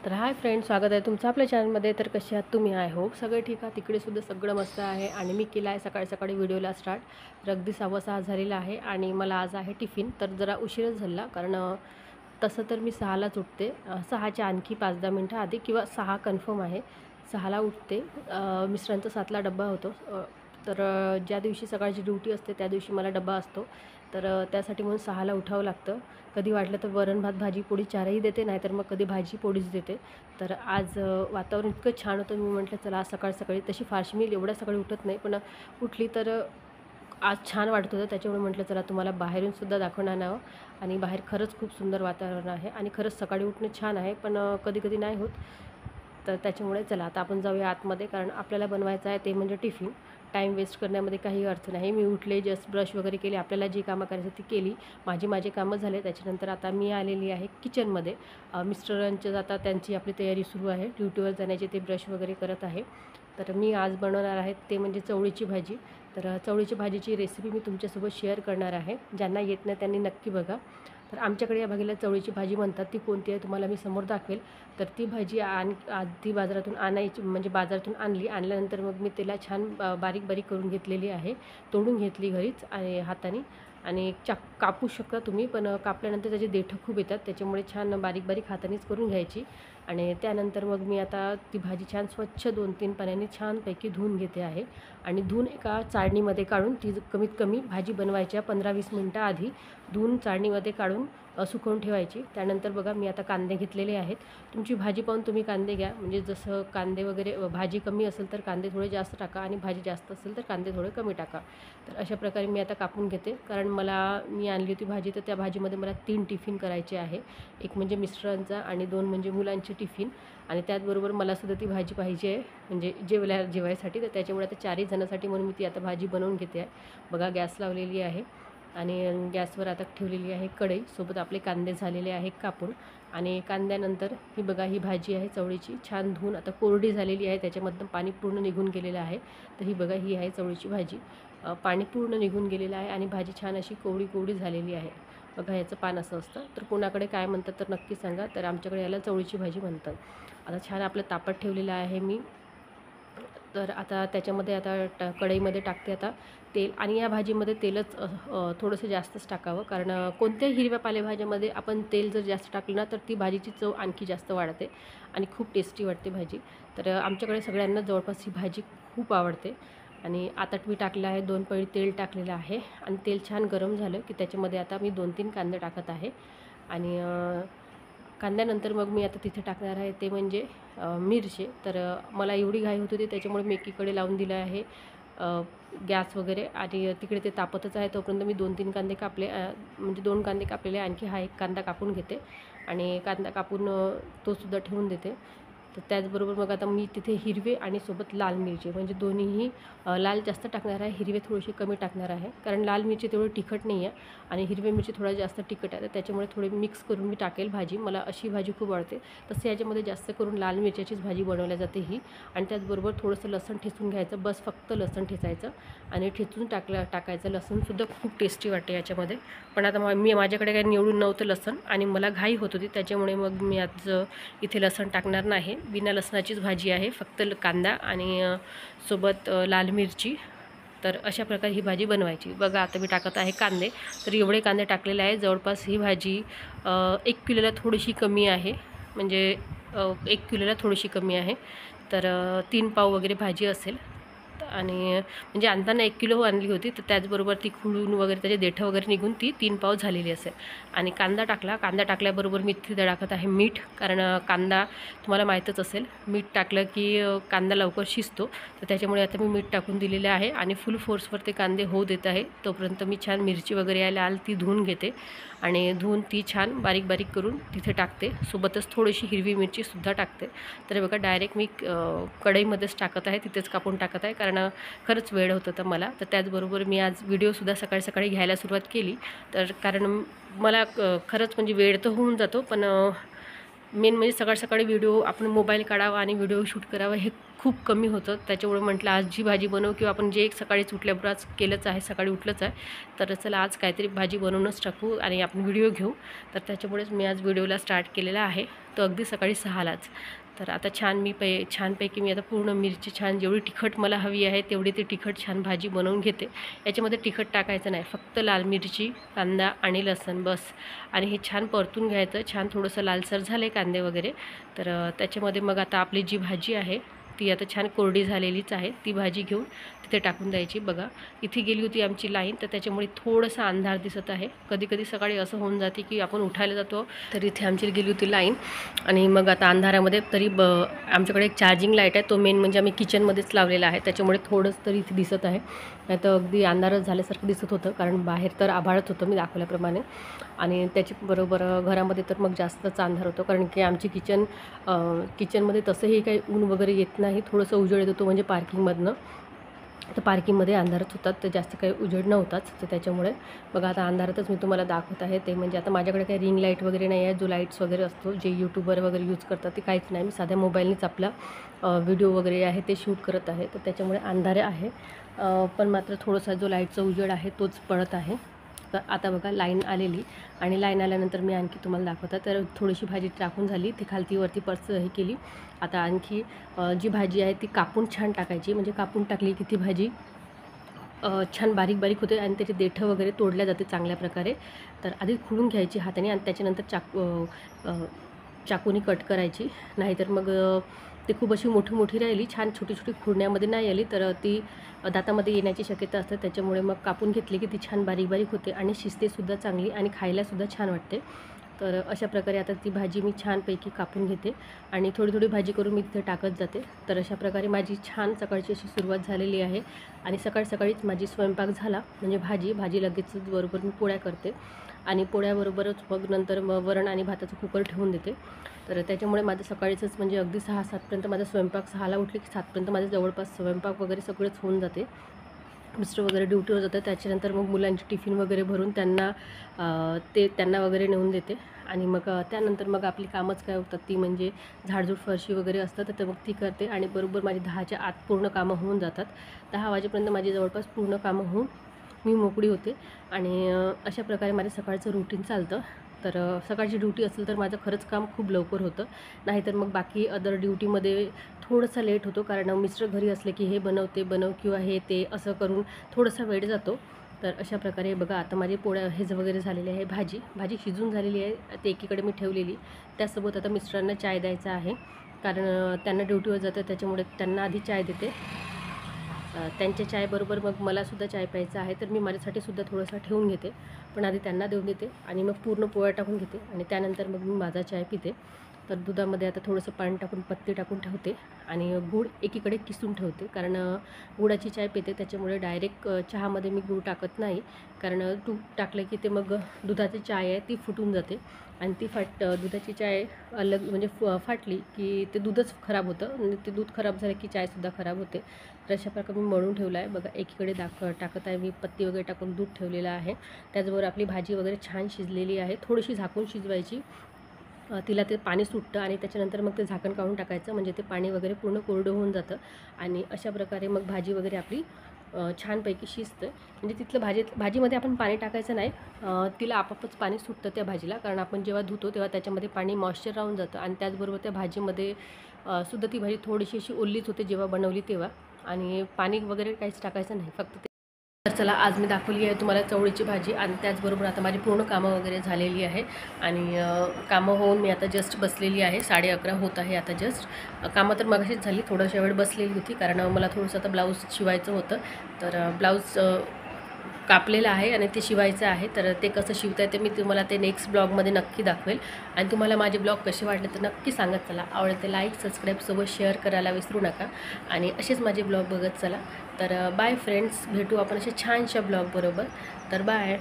तर hi friends, स्वागत आहे तुमचं आपल्या चॅनलमध्ये. तर कसे आहात तुम्ही? आय होप सगळे ठीक आहे. तिकडे सुद्धा सगळं मस्त आहे. आणि मी केला आहे सकाळी सकाळी व्हिडिओला स्टार्ट. तर अगदी 6:15 झालेला आहे आणि मला आज आहे टिफिन. तर जरा उशीरच झाला कारण तसं तर मी 6लाच उठते. 6च्या आणखी 5-10 मिनटं आधी किंवा 6 कन्फर्म आहे. 6ला उठते. मिस्टरांचा 7ला डब्बा होतो. तर ज्या दिवशी सकाळची ड्युटी असते त्या दिवशी मला डब्बा असतो. तर त्यासाठी म्हणून 6ला उठावं लागतं. कधी वाटलं तर वरण भात भाजी पोळी चारही देते, नाहीतर मग कधी भाजी पोळीच देते. तर आज वातावरण इतकं छान होतं, मी म्हटलं चला आज सकाळ सकाळी, तशी फारशी मी एवढ्या सकाळी उठत नाही, पण उठली तर आज छान वाटत होतं. त्याच्यामुळे म्हटलं चला तुम्हाला बाहेरूनसुद्धा दाखवून आणावं. आणि बाहेर खरंच खूप सुंदर वातावरण आहे आणि खरंच सकाळी उठणं छान आहे, पण कधी कधी नाही होत. तर त्याच्यामुळे चला आता आपण जाऊया आतमध्ये, कारण आपल्याला बनवायचं आहे ते म्हणजे टिफिन. टाईम वेस्ट करण्यामध्ये काही अर्थ नाही. मी उठले, जस्ट ब्रश वगैरे केले, आपल्याला जी कामं करायची ती केली. माझी कामं झाले. त्याच्यानंतर आता मी आलेली आहे किचनमध्ये. मिस्टरांचं आता त्यांची आपली तयारी सुरू आहे ड्युटीवर जाण्याची. ते ब्रश वगैरे करत आहे. तर मी आज बनवणार आहे ते म्हणजे चवळीची भाजी. तर चवळीची भाजीची रेसिपी मी तुमच्यासोबत शेअर करणार आहे. ज्यांना येत नाही त्यांनी नक्की बघा. तर आमच्याकडे या भाजीला चवळीची भाजी म्हणतात. ती कोणती आहे तुम्हाला मी समोर दाखवेल. तर ती भाजी आधी बाजारातून आणायची, म्हणजे बाजारातून आणल्यानंतर मग मी त्याला छान बारीक बारीक करून घेतलेली आहे. तोडून घेतली घरीच आणि हाताने. आणि कापू शकता तुम्ही, पण कापल्यानंतर त्याचे देठं खूप येतात, त्याच्यामुळे छान बारीक बारीक हातानेच करून घ्यायची. आणि त्यानंतर मग मी आता ती भाजी छान स्वच्छ 2-3 पाण्याने छानपैकी धुवून घेते आहे. आणि धुवून एका चाळणीमध्ये काढून ती कमीत कमी भाजी बनवायच्या 15-20 मिनटं आधी धुवून चाळणीमध्ये काढून सुकवून ठेवायची. त्यानंतर बघा मी आता कांदे घेतलेले आहेत. तुमची भाजी पाहून तुम्ही कांदे घ्या, म्हणजे जसं कांदे वगैरे भाजी कमी असेल तर कांदे थोडे जास्त टाका, आणि भाजी जास्त असेल तर कांदे थोडे कमी टाका. तर अशा प्रकारे मी आता कापून घेते, कारण मी आणली होती भाजी, तर त्या भाजीमध्ये मला 3 टिफिन करायचे आहे. एक म्हणजे मिस्टरांचा आणि 2 म्हणजे मुलांचे टिफिन. आणि त्याचबरोबर मलासुद्धा ती भाजी पाहिजे आहे, म्हणजे जेवायसाठी. तर त्याच्यामुळे आता 4ही जणांसाठी म्हणून मी ती आता भाजी बनवून घेते आहे. बघा गॅस लावलेली आहे आणि गॅसवर आता ठेवलेली आहे कढई. सोबत आपले कांदे झालेले आहे कापून. आणि कांद्यानंतर ही बघा ही भाजी आहे चवळीची, छान धुवून आता कोरडी झालेली आहे, त्याच्यामधनं पाणी पूर्ण निघून गेलेलं आहे. तर ही बघा ही आहे चवळीची भाजी. पाणी पूर्ण निघून गेलेलं आहे आणि भाजी छान अशी कोवडी कोवडी झालेली आहे. बघा याचं पान असं असतं. तर कोणाकडे काय म्हणतात तर नक्की सांगा. तर आमच्याकडे याला चवळीची भाजी म्हणतात. आता छान आपलं तापत ठेवलेलं आहे मी. तर आता त्याच्यामध्ये आता कढईमध्ये टाकते आता तेल. आणि या भाजीमध्ये तेलच थोडंसं जास्तच टाकावं, कारण कोणत्याही हिरव्या पालेभाज्यामध्ये आपण तेल जर जास्त टाकलं ना तर ती भाजीची चव आणखी जास्त वाढते आणि खूप टेस्टी वाटते भाजी. तर आमच्याकडे सगळ्यांना जवळपास ही भाजी खूप आवडते. आणि आता मी टाकलं आहे 2 पळी तेल टाकलेलं आहे. आणि तेल छान गरम झालं की त्याच्यामध्ये आता मी 2-3 कांदे टाकत आहे. आणि कांद्यानंतर मग मी आता तिथे टाकणार आहे ते म्हणजे मिरची. तर मला एवढी घाई होत होती त्याच्यामुळे मी एकीकडे लावून दिलं आहे गॅस वगैरे. आणि तिकडे ते तापतच आहे तोपर्यंत मी 2-3 कांदे कापले, म्हणजे 2 कांदे कापलेले, आणखी हा एक कांदा कापून घेते. आणि कांदा कापून तोसुद्धा ठेवून देते. तर त्याचबरोबर मग आता मी तिथे हिरवे आणि सोबत लाल मिरची, म्हणजे दोन्हीही लाल जास्त टाकणार आहे, हिरवे थोडेसे कमी टाकणार आहे, कारण लाल मिरची तेवढी तिखट नाही आहे आणि हिरवी मिरची थोडा जास्त तिखट आहे. तर त्याच्यामुळे थोडे मिक्स करून मी टाकेल भाजी. मला अशी भाजी खूप आवडते. तसं याच्यामध्ये जास्त करून लाल मिरच्याचीच भाजी बनवल्या जाते ही. आणि त्याचबरोबर थोडंसं लसूण ठेचून घ्यायचं, बस फक्त लसूण ठेचायचं आणि ठेचून टाकायचं. लसूणसुद्धा खूप टेस्टी वाटते याच्यामध्ये. पण आता माझ्याकडे काही निवडून नव्हतं लसूण आणि मला घाई होत होती, त्याच्यामुळे मग मी आज इथे लसूण टाकणार नाही. बिना लसणाचीच भाजी आहे, फक्त कांदा आणि सोबत लाल मिरची. तर अशा प्रकारे ही भाजी बनवायची. बघा आता मी टाकत आहे कांदे. तर एवढे कांदे टाकलेले आहे. जवळपास ही भाजी 1 किलोला थोडीशी कमी आहे, म्हणजे 1 किलोला थोडीशी कमी आहे. तर 3 पाव वगैरे भाजी असेल. आणि म्हणजे आणताना 1 किलो आणली होती, तर त्याचबरोबर ती खुडून वगैरे त्याचे देठं वगैरे निघून ती 3 पाव झालेली असेल. आणि कांदा टाकल्याबरोबर मी तिथे टाकत आहे मीठ, कारण कांदा तुम्हाला माहीतच असेल, मीठ टाकलं की कांदा लवकर शिजतो. तर त्याच्यामुळे आता मी मीठ टाकून दिलेले आहे आणि फुल फोर्सवर ते कांदे होऊ देत आहे. तोपर्यंत मी छान मिरची वगैरे आहे लाल ती धुवून घेते आणि धुवून ती छान बारीक बारीक करून तिथे टाकते. सोबतच थोडीशी हिरवी मिरचीसुद्धा टाकते. तर बघा डायरेक्ट मी कढईमध्येच टाकत आहे, तिथेच कापून टाकत आहे, कारण खरंच वेळ होत होता मला. तर त्याचबरोबर मी आज व्हिडिओसुद्धा सकाळी सकाळी घ्यायला सुरुवात केली, तर कारण मला खरंच म्हणजे वेळ तर होऊन जातो, पण मेन म्हणजे सकाळ सकाळी व्हिडिओ आपण मोबाईल काढावा आणि व्हिडिओ शूट करावा हे खूप कमी होतं. त्याच्यामुळे म्हटलं आज जी भाजी बनवू किंवा आपण जे एक सकाळीच उठल्याबरोबर आज केलंच आहे, सकाळी उठलंच आहे, तर चला आज काहीतरी भाजी बनवूनच टाकू आणि आपण व्हिडिओ घेऊ. तर त्याच्यामुळेच मी आज व्हिडिओला स्टार्ट केलेला आहे, तो अगदी सकाळी 6लाच. तर आता छानपैकी मी आता पूर्ण मिरची छान जेवढी तिखट मला हवी आहे तेवढी ती तिखट छान भाजी बनवून घेते. याच्यामध्ये तिखट टाकायचं नाही, फक्त लाल मिरची, कांदा आणि लसूण बस. आणि हे छान परतून घ्यायचं. छान थोडंसं लालसर झाले कांदे वगैरे, तर त्याच्यामध्ये मग आता आपली जी भाजी आहे ती आता छान कोरडी झालेलीच आहे. ती भाजी घेऊन तिथे टाकून द्यायची. बघा इथे गेली होती आमची लाईन, तर त्याच्यामुळे थोडंसं अंधार दिसत आहे. कधी कधी सकाळी असं होऊन जाते की आपण उठायला जातो, तर इथे आमची गेली होती लाईन आणि मग आता अंधारामध्ये तरी आमच्याकडे एक चार्जिंग लाईट आहे, तो मेन म्हणजे आम्ही किचनमध्येच लावलेला आहे, त्याच्यामुळे थोडंसं तरी इथे दिसत आहे. नाही तर अगदी अंधारच झाल्यासारखं दिसत होतं, कारण बाहेर तर आभाळच होतं मी दाखवल्याप्रमाणे. आणि त्याच्याबरोबर घरामध्ये तर मग जास्तच अंधार होतो, कारण की आमची किचनमध्ये तसंही काही ऊन वगैरे येत नाही. थोडंसं उजेड येत होतो म्हणजे पार्किंगमधनं, तर पार्किंगमध्ये अंधारच होतात, तर जास्त काही उजेड नव्हताच. तर त्याच्यामुळे बघा आता अंधारातच मी तुम्हाला दाखवत आहे. ते म्हणजे आता माझ्याकडे काही रिंग लाईट वगैरे नाही आहे, जो लाईट्स वगैरे असतो जे यूट्यूबर वगैरे यूज करतात ते काहीच नाही. मी साध्या मोबाईलनेच आपला व्हिडिओ वगैरे आहे ते शूट करत आहे, तर त्याच्यामुळे अंधारे आहे. पण मात्र थोडासा जो लाईटचा उजेड आहे तोच पडत आहे. तर आता बघा लाईन आलेली, आणि लाईन आल्यानंतर मी आणखी तुम्हाला दाखवता. तर थोडीशी भाजी टाकून झाली, ती खालतीवरती हे केली. आता आणखी जी भाजी आहे ती कापून छान टाकायची, म्हणजे कापून टाकली की ती भाजी छान बारीक बारीक होते आणि त्याचे देठं वगैरे तोडल्या जाते चांगल्या प्रकारे. तर आधी खुडून घ्यायची हाताने आणि त्याच्यानंतर चाकूनी कट करायची. नाहीतर मग ते खूप अशी मोठी राहिली, छान छोटी छोटी खुडण्यामध्ये नाही आली तर ती दातामध्ये येण्याची शक्यता असते. त्याच्यामुळे मग कापून घेतली की ती छान बारीक बारीक होते आणि शिजतेसुद्धा चांगली आणि खायलासुद्धा छान वाटते. तर अशा प्रकारे आता ती भाजी मी छानपैकी कापून घेते आणि थोडी थोडी भाजी करून मी तिथे टाकत जाते. तर अशा प्रकारे माझी छान सकाळची अशी सुरुवात झालेली आहे. आणि सकाळीच माझी स्वयंपाक झाला, म्हणजे भाजी लगेचच बरोबर मी पोळ्या करते आणि पोळ्याबरोबरच मग नंतर वरण आणि भाताचं कुकर ठेवून देते. तर त्याच्यामुळे माझं सकाळीचंच म्हणजे अगदी 6-7पर्यंत माझा स्वयंपाक, 6ला उठले की 7पर्यंत माझं जवळपास स्वयंपाक वगैरे सगळंच होऊन जाते. मिस्टर वगैरे ड्युटीवर जातात, त्याच्यानंतर मग मुलांची टिफिन वगैरे भरून त्यांना वगैरे नेऊन देते. आणि मग त्यानंतर मग आपली कामच काय होतात ती म्हणजे झाडझूड, फरशी वगैरे असतात, तर मग ती करते आणि बरोबर माझी 10च्या आत पूर्ण कामं होऊन जातात. 10 वाजेपर्यंत माझी जवळपास पूर्ण कामं होऊन मी मोकळी होते. आणि अशा प्रकारे माझं सकाळचं रुटीन चालतं. तर सकाळची ड्युटी असेल तर माझं खरंच काम खूप लवकर होतं, नाहीतर मग बाकी अदर ड्युटीमध्ये थोडंसं लेट होतो, कारण मिस्टर घरी असले की हे बनव ते बनव किंवा हे ते असं करून थोडासा वेळ जातो. तर अशा प्रकारे बघा आता माझी पोळ्या वगैरे झालेली आहे. भाजी शिजून झालेली आहे, ते एकीकडे मी ठेवलेली. त्यासोबत आता मिस्टरांना चाय द्यायचा आहे, कारण त्यांना ड्युटीवर जातं, त्याच्यामुळे त्यांना आधी चाय देते. त्यांच्या चायबरोबर मग मलासुद्धा चाय प्यायचा आहे, तर मी माझ्यासाठीसुद्धा थोडंसं ठेवून घेते, पण आधी त्यांना देऊन देते आणि मग पूर्ण पोळ्या टाकून घेते आणि त्यानंतर मग मी माझा चाय पिते. तर दुधामध्ये आता थोडंसं पाणी टाकून पत्ती टाकून ठेवते आणि गूळ एकीकडे किसून ठेवते, कारण गुळाची चाय पिते, त्याच्यामुळे डायरेक्ट चहामध्ये मी गूळ टाकत नाही, कारण तूप टाकलं की ते मग दुधाची चाय आहे ती फुटून जाते आणि ती दुधाची चाय म्हणजे फाटली की ते दूधच खराब होतं आणि ते दूध खराब झालं की चायसुद्धा खराब होते. तर अशा प्रकारे मी मळून ठेवला आहे. बघा एकीकडे टाकत आहे मी पत्ती वगैरे टाकून दूध ठेवलेलं आहे. त्याचबरोबर आपली भाजी वगैरे छान शिजलेली आहे. थोडीशी झाकून शिजवायची, तिला ते पाणी सुटतं आणि त्याच्यानंतर मग ते झाकण काढून टाकायचं, म्हणजे ते पाणी वगैरे पूर्ण कोरडं होऊन जातं आणि अशा प्रकारे मग भाजी वगैरे आपली छानपैकी शिजतं. म्हणजे तिथलं भाजीमध्ये आपण पाणी टाकायचं नाही, तिला आपोआपच पाणी सुटतं त्या भाजीला, कारण आपण जेव्हा धुतो तेव्हा त्याच्यामध्ये पाणी मॉइश्चर राहून जातं आणि त्याचबरोबर त्या भाजीमध्ये सुद्धा ती भाजी थोडीशी अशी ओलीच होते जेव्हा बनवली तेव्हा, आणि पाणी वगैरे काहीच टाकायचं नाही, फक्त ते. तर चला आज मी दाखवली आहे तुम्हाला चवळीची भाजी आणि त्याचबरोबर आता माझी पूर्ण कामं वगैरे झालेली आहे आणि कामं होऊन मी आता जस्ट बसलेली आहे. 11:30 होत आहे आता जस्ट. कामं तर मगाशीच झाली, थोड्याशा वेळ बसलेली होती, कारण मला थोडंसं आता ब्लाऊज शिवायचं होतं. तर ब्लाऊज कापलेलं आहे आणि ते शिवायचं आहे, तर ते कसं शिवता येते मी तुम्हाला ते नेक्स्ट ब्लॉगमध्ये नक्की दाखवेल. आणि तुम्हाला माझे ब्लॉग कसे वाटले तर नक्की सांगत चला. आवडते लाईक, सबस्क्राईब सोबत शेअर करायला विसरू नका आणि असेच माझे ब्लॉग बघत चला. तर बाय फ्रेंड्स, भेटू आपण अशा छानशा ब्लॉग बरोबर. तर बाय.